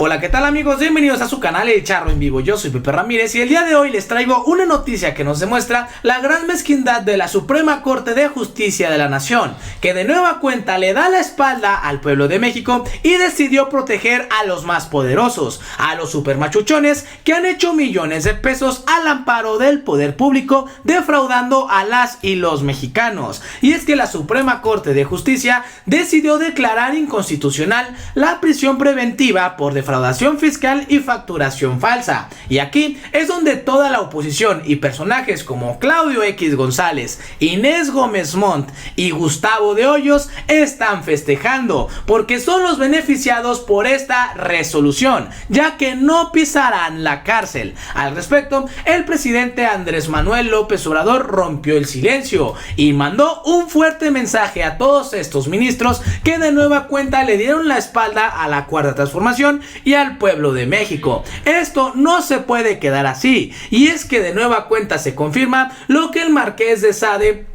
Hola, ¿qué tal amigos? Bienvenidos a su canal El Charro en Vivo. Yo soy Pepe Ramírez y el día de hoy les traigo una noticia que nos demuestra la gran mezquindad de la Suprema Corte de Justicia de la Nación, que de nueva cuenta le da la espalda al pueblo de México y decidió proteger a los más poderosos, a los supermachuchones que han hecho millones de pesos al amparo del poder público, defraudando a las y los mexicanos. Y es que la Suprema Corte de Justicia decidió declarar inconstitucional la prisión preventiva por defraudación fiscal y facturación falsa. Y aquí es donde toda la oposición y personajes como Claudio X González, Inés Gómez Montt y Gustavo de Hoyos están festejando, porque son los beneficiados por esta resolución, ya que no pisarán la cárcel. Al respecto, el presidente Andrés Manuel López Obrador rompió el silencio y mandó un fuerte mensaje a todos estos ministros que de nueva cuenta le dieron la espalda a la Cuarta Transformación y al pueblo de México. Esto no se puede quedar así, y es que de nueva cuenta se confirma lo que el Marqués de Sade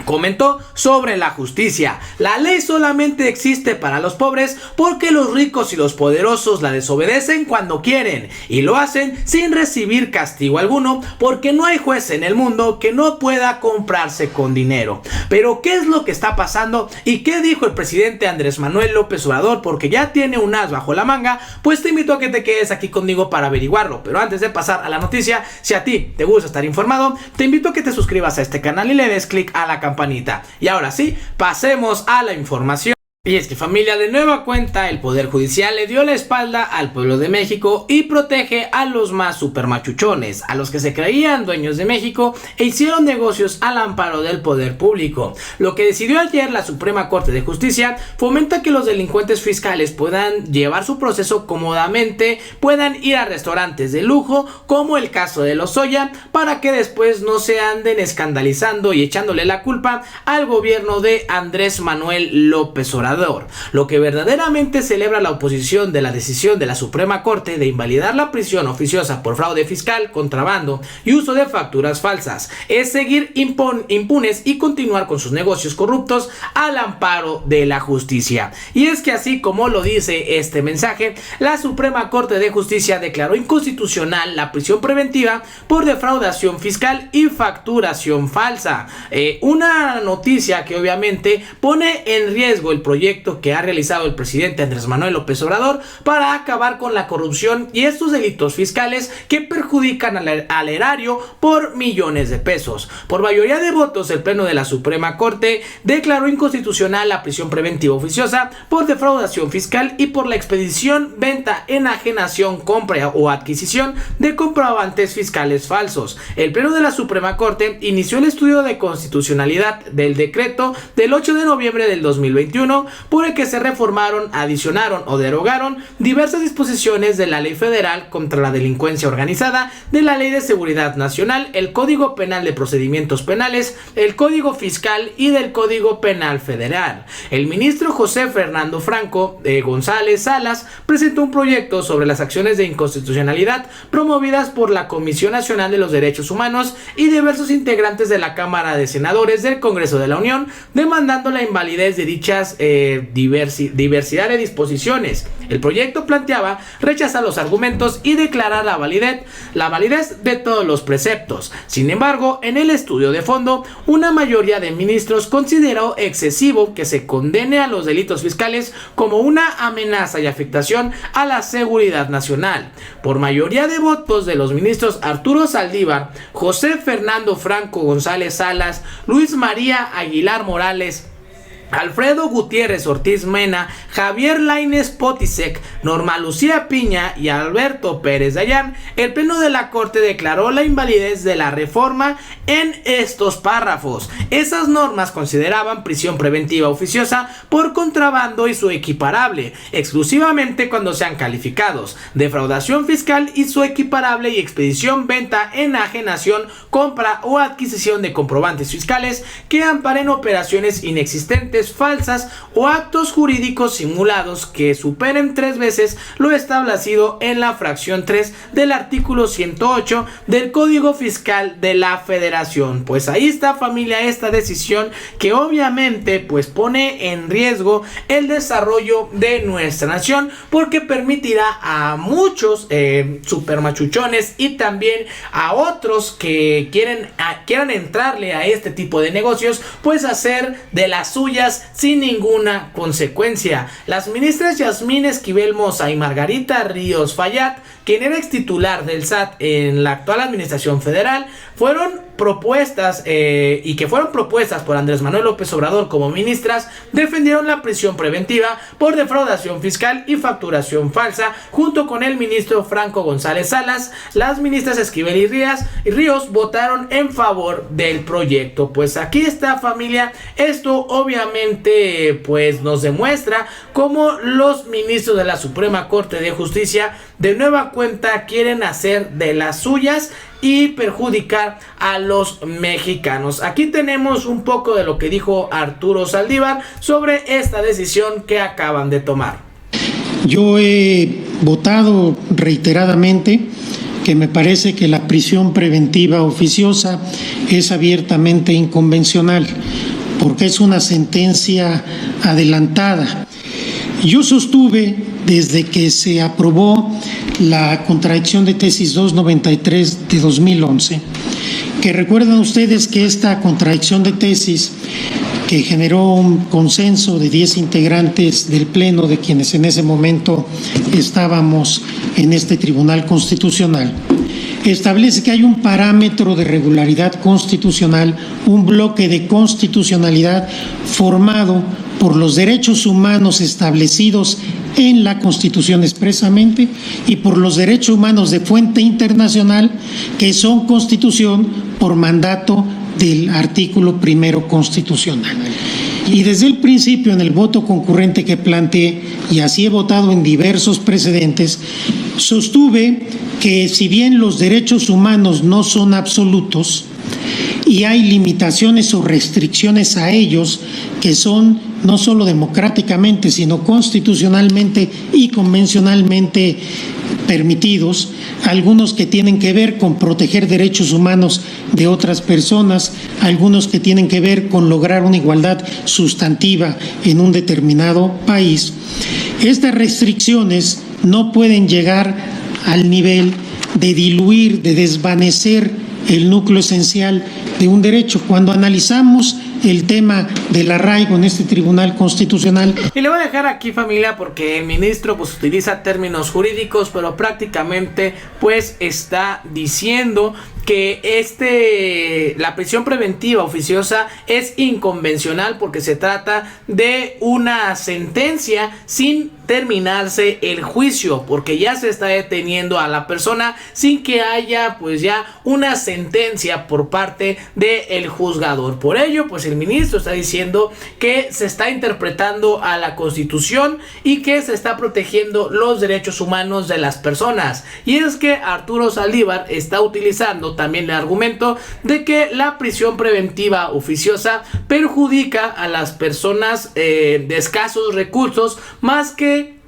comentó sobre la justicia. La ley solamente existe para los pobres porque los ricos y los poderosos la desobedecen cuando quieren, y lo hacen sin recibir castigo alguno, porque no hay juez en el mundo que no pueda comprarse con dinero. Pero ¿qué es lo que está pasando? ¿Y qué dijo el presidente Andrés Manuel López Obrador? Porque ya tiene un as bajo la manga, pues te invito a que te quedes aquí conmigo para averiguarlo. Pero antes de pasar a la noticia, si a ti te gusta estar informado, te invito a que te suscribas a este canal y le des clic a la campanita. Y ahora sí, pasemos a la información. Y es que familia, de nueva cuenta el Poder Judicial le dio la espalda al pueblo de México y protege a los más supermachuchones, a los que se creían dueños de México e hicieron negocios al amparo del poder público. Lo que decidió ayer la Suprema Corte de Justicia fomenta que los delincuentes fiscales puedan llevar su proceso cómodamente, puedan ir a restaurantes de lujo, como el caso de Lozoya, para que después no se anden escandalizando y echándole la culpa al gobierno de Andrés Manuel López Obrador. Lo que verdaderamente celebra la oposición de la decisión de la Suprema Corte de invalidar la prisión oficiosa por fraude fiscal, contrabando y uso de facturas falsas es seguir impunes y continuar con sus negocios corruptos al amparo de la justicia. Y es que así como lo dice este mensaje, la Suprema Corte de Justicia declaró inconstitucional la prisión preventiva por defraudación fiscal y facturación falsa. Una noticia que obviamente pone en riesgo el proyecto que ha realizado el presidente Andrés Manuel López Obrador para acabar con la corrupción y estos delitos fiscales que perjudican al erario por millones de pesos. Por mayoría de votos, el Pleno de la Suprema Corte declaró inconstitucional la prisión preventiva oficiosa por defraudación fiscal y por la expedición, venta, enajenación, compra o adquisición de comprobantes fiscales falsos. El Pleno de la Suprema Corte inició el estudio de constitucionalidad del decreto del 8 de noviembre del 2021 por el que se reformaron, adicionaron o derogaron diversas disposiciones de la Ley Federal contra la Delincuencia Organizada, de la Ley de Seguridad Nacional, el Código Penal de Procedimientos Penales, el Código Fiscal y del Código Penal Federal. El ministro José Fernando Franco González Salas presentó un proyecto sobre las acciones de inconstitucionalidad promovidas por la Comisión Nacional de los Derechos Humanos y diversos integrantes de la Cámara de Senadores del Congreso de la Unión, demandando la invalidez de dichas diversidad de disposiciones. El proyecto planteaba rechazar los argumentos y declarar la validez de todos los preceptos. Sin embargo, en el estudio de fondo, una mayoría de ministros consideró excesivo que se condene a los delitos fiscales como una amenaza y afectación a la seguridad nacional. Por mayoría de votos de los ministros Arturo Saldívar, José Fernando Franco González Salas, Luis María Aguilar Morales, Alfredo Gutiérrez Ortiz Mena, Javier Lainez Potisek, Norma Lucía Piña y Alberto Pérez Dayán, el Pleno de la Corte declaró la invalidez de la reforma en estos párrafos. Esas normas consideraban prisión preventiva oficiosa por contrabando y su equiparable, exclusivamente cuando sean calificados, defraudación fiscal y su equiparable y expedición, venta, enajenación, compra o adquisición de comprobantes fiscales que amparen operaciones inexistentes credenciales falsas o actos jurídicos simulados que superen 3 veces lo establecido en la fracción 3 del artículo 108 del Código Fiscal de la Federación. Pues ahí está, familia, esta decisión que obviamente pues pone en riesgo el desarrollo de nuestra nación, porque permitirá a muchos supermachuchones y también a otros que quieran entrarle a este tipo de negocios, pues hacer de las suyas sin ninguna consecuencia. Las ministras Yasmín Esquivel Moza y Margarita Ríos Fallat, quien era ex titular del SAT en la actual administración federal, fueron propuestas por Andrés Manuel López Obrador como ministras, defendieron la prisión preventiva por defraudación fiscal y facturación falsa junto con el ministro Franco González Salas. Las ministras Esquivel y Ríos votaron en favor del proyecto. Pues aquí está, familia, esto obviamente pues nos demuestra cómo los ministros de la Suprema Corte de Justicia de nueva cuenta quieren hacer de las suyas y perjudicar a los mexicanos. Aquí tenemos un poco de lo que dijo Arturo Saldívar sobre esta decisión que acaban de tomar. Yo he votado reiteradamente que me parece que la prisión preventiva oficiosa es abiertamente inconvencional, porque es una sentencia adelantada. Yo sostuve desde que se aprobó la contradicción de tesis 293 de 2011, que recuerdan ustedes que esta contradicción de tesis, que generó un consenso de 10 integrantes del Pleno, de quienes en ese momento estábamos en este Tribunal Constitucional, establece que hay un parámetro de regularidad constitucional, un bloque de constitucionalidad formado por los derechos humanos establecidos en la Constitución expresamente y por los derechos humanos de fuente internacional que son Constitución por mandato del artículo primero constitucional. Y desde el principio, en el voto concurrente que planteé, y así he votado en diversos precedentes, sostuve que si bien los derechos humanos no son absolutos y hay limitaciones o restricciones a ellos que son no solo democráticamente, sino constitucionalmente y convencionalmente permitidos, algunos que tienen que ver con proteger derechos humanos de otras personas, algunos que tienen que ver con lograr una igualdad sustantiva en un determinado país. Estas restricciones no pueden llegar al nivel de diluir, de desvanecer el núcleo esencial de un derecho. Cuando analizamos el tema del arraigo en este Tribunal Constitucional. Y le voy a dejar aquí, familia, porque el ministro pues utiliza términos jurídicos, pero prácticamente pues está diciendo que la prisión preventiva oficiosa es inconvencional porque se trata de una sentencia sin terminarse el juicio, porque ya se está deteniendo a la persona sin que haya pues ya una sentencia por parte del juzgador. Por ello pues el ministro está diciendo que se está interpretando a la Constitución y que se está protegiendo los derechos humanos de las personas. Y es que Arturo Saldívar está utilizando también el argumento de que la prisión preventiva oficiosa perjudica a las personas de escasos recursos más que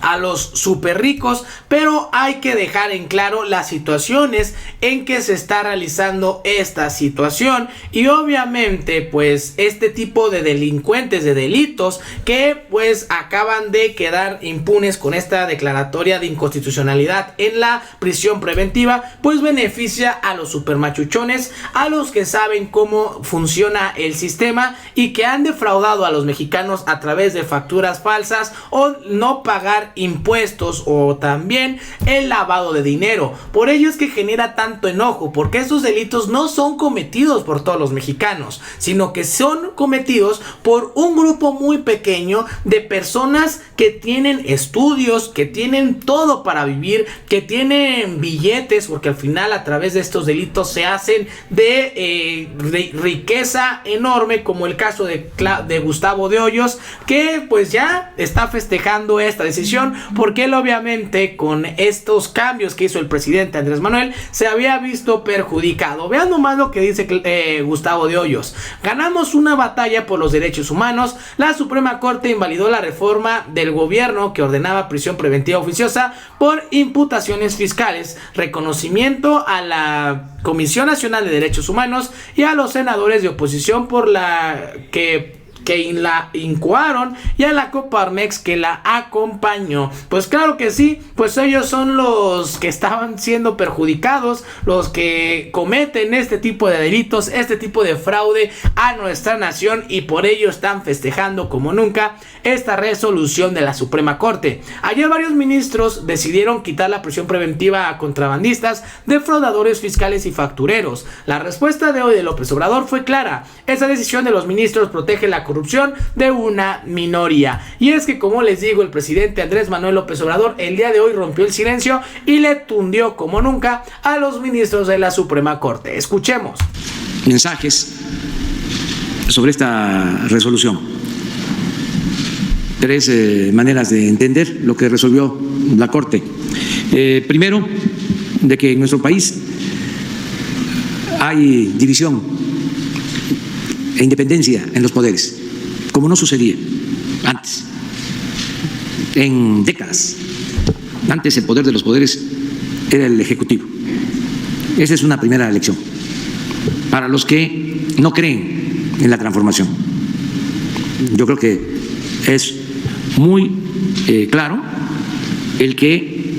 a los super ricos, pero hay que dejar en claro las situaciones en que se está realizando esta situación y obviamente pues este tipo de delincuentes, de delitos que pues acaban de quedar impunes con esta declaratoria de inconstitucionalidad en la prisión preventiva, pues beneficia a los supermachuchones, a los que saben cómo funciona el sistema y que han defraudado a los mexicanos a través de facturas falsas o no pagar impuestos o también el lavado de dinero. Por ello es que genera tanto enojo, porque estos delitos no son cometidos por todos los mexicanos, sino que son cometidos por un grupo muy pequeño de personas que tienen estudios, que tienen todo para vivir, que tienen billetes, porque al final a través de estos delitos se hacen de riqueza enorme, como el caso de Gustavo de Hoyos, que pues ya está festejando esta decisión oposición, porque él obviamente con estos cambios que hizo el presidente Andrés Manuel se había visto perjudicado. Vean nomás lo que dice Gustavo de Hoyos: ganamos una batalla por los derechos humanos, la Suprema Corte invalidó la reforma del gobierno que ordenaba prisión preventiva oficiosa por imputaciones fiscales, reconocimiento a la Comisión Nacional de Derechos Humanos y a los senadores de oposición por la que la incoaron, y a la Coparmex que la acompañó. Pues claro que sí, pues ellos son los que estaban siendo perjudicados, los que cometen este tipo de delitos, este tipo de fraude a nuestra nación, y por ello están festejando como nunca esta resolución de la Suprema Corte. Ayer varios ministros decidieron quitar la prisión preventiva a contrabandistas, defraudadores fiscales y factureros. La respuesta de hoy de López Obrador fue clara: esa decisión de los ministros protege la corrupción de una minoría. Y es que, como les digo, el presidente Andrés Manuel López Obrador el día de hoy rompió el silencio y le tundió como nunca a los ministros de la Suprema Corte. Escuchemos. Mensajes sobre esta resolución. Tres maneras de entender lo que resolvió la Corte. Primero, de que en nuestro país hay división e independencia en los poderes, como no sucedía antes, en décadas. Antes el poder de los poderes era el Ejecutivo. Esa es una primera lección para los que no creen en la transformación. Yo creo que es muy claro el que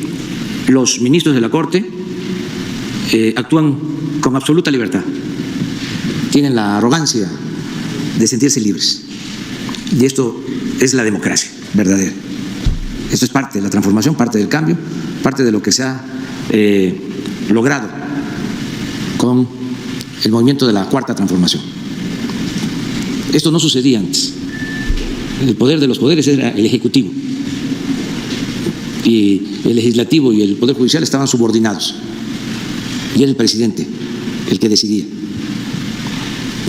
los ministros de la Corte actúan con absoluta libertad, tienen la arrogancia de sentirse libres. Y esto es la democracia verdadera. Esto es parte de la transformación, parte del cambio, parte de lo que se ha logrado con el movimiento de la Cuarta Transformación. Esto no sucedía antes. El poder de los poderes era el Ejecutivo, y el Legislativo y el Poder Judicial estaban subordinados, y era el presidente el que decidía.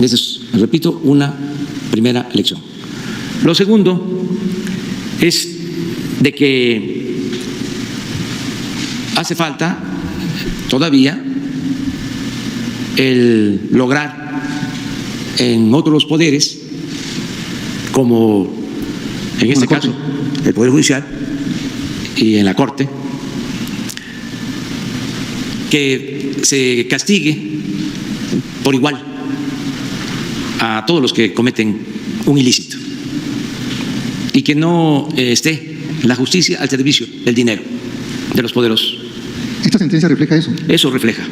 Esa es, repito, una primera lección. Lo segundo es de que hace falta todavía el lograr en otros poderes, como en este caso el Poder Judicial y en la Corte, que se castigue por igual a todos los que cometen un ilícito, y que no esté la justicia al servicio del dinero de los poderosos. ¿Esta sentencia refleja eso? Eso refleja.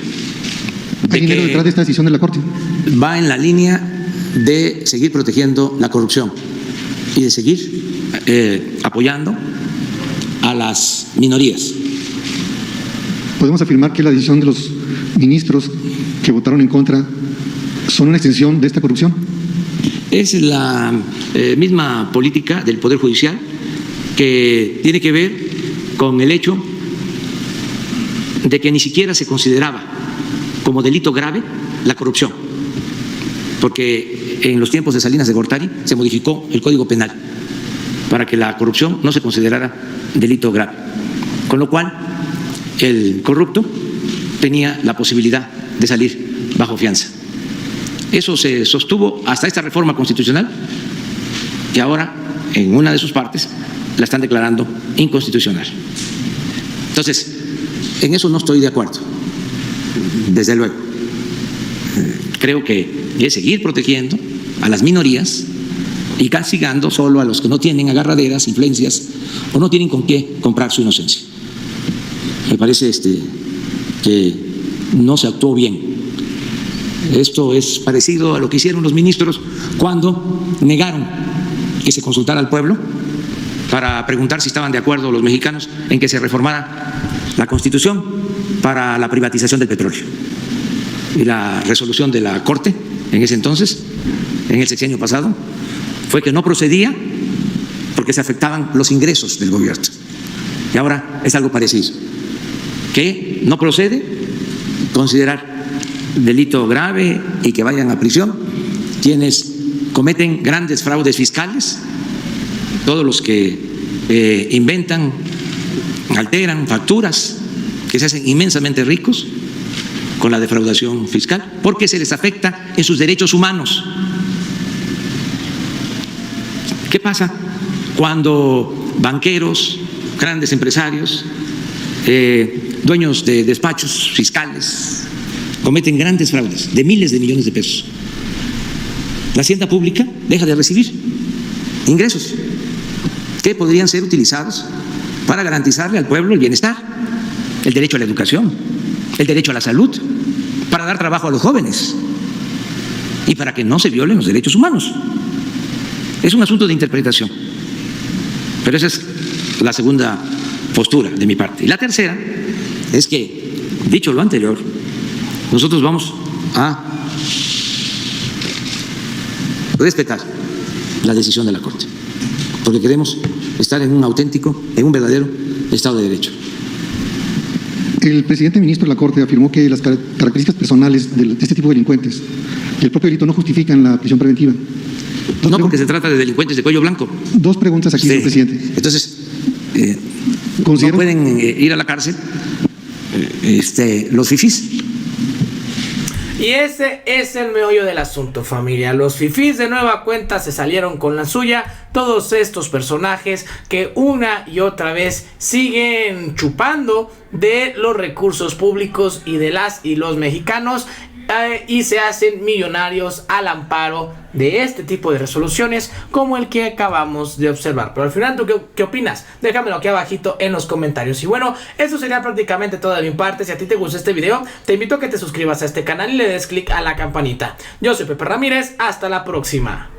¿Hay dinero detrás de esta decisión de la Corte? Va en la línea de seguir protegiendo la corrupción y de seguir apoyando a las minorías. ¿Podemos afirmar que la decisión de los ministros que votaron en contra son una extensión de esta corrupción? Es la misma política del Poder Judicial, que tiene que ver con el hecho de que ni siquiera se consideraba como delito grave la corrupción, porque en los tiempos de Salinas de Gortari se modificó el Código Penal para que la corrupción no se considerara delito grave, con lo cual el corrupto tenía la posibilidad de salir bajo fianza. Eso se sostuvo hasta esta reforma constitucional, que ahora en una de sus partes la están declarando inconstitucional. Entonces, en eso no estoy de acuerdo, desde luego. Creo que es seguir protegiendo a las minorías y castigando solo a los que no tienen agarraderas, influencias, o no tienen con qué comprar su inocencia. Me parece que no se actuó bien. Esto es parecido a lo que hicieron los ministros cuando negaron que se consultara al pueblo para preguntar si estaban de acuerdo los mexicanos en que se reformara la Constitución para la privatización del petróleo. Y la resolución de la Corte en ese entonces, en el sexenio pasado, fue que no procedía porque se afectaban los ingresos del gobierno. Y ahora es algo parecido, que no procede considerar delito grave y que vayan a prisión quienes cometen grandes fraudes fiscales, todos los que inventan alteran facturas, que se hacen inmensamente ricos con la defraudación fiscal, porque se les afecta en sus derechos humanos. ¿Qué pasa cuando banqueros, grandes empresarios, dueños de despachos fiscales cometen grandes fraudes de miles de millones de pesos? La hacienda pública deja de recibir ingresos que podrían ser utilizados para garantizarle al pueblo el bienestar, el derecho a la educación, el derecho a la salud, para dar trabajo a los jóvenes y para que no se violen los derechos humanos. Es un asunto de interpretación, pero esa es la segunda postura de mi parte. Y la tercera es que, dicho lo anterior, nosotros vamos a respetar la decisión de la Corte, porque queremos estar en un auténtico, en un verdadero Estado de Derecho. El presidente ministro de la Corte afirmó que las características personales de este tipo de delincuentes y el propio delito no justifican la prisión preventiva. No, porque se trata de delincuentes de cuello blanco. Dos preguntas aquí, señor presidente. Entonces, no pueden ir a la cárcel los fifís. Y ese es el meollo del asunto, familia. Los fifís de nueva cuenta se salieron con la suya. Todos estos personajes que una y otra vez siguen chupando de los recursos públicos y de las y los mexicanos, y se hacen millonarios al amparo de este tipo de resoluciones como el que acabamos de observar. Pero al final, ¿tú qué opinas? Déjamelo aquí abajito en los comentarios. Y bueno, eso sería prácticamente todo de mi parte. Si a ti te gustó este video, te invito a que te suscribas a este canal y le des click a la campanita. Yo soy Pepe Ramírez, hasta la próxima.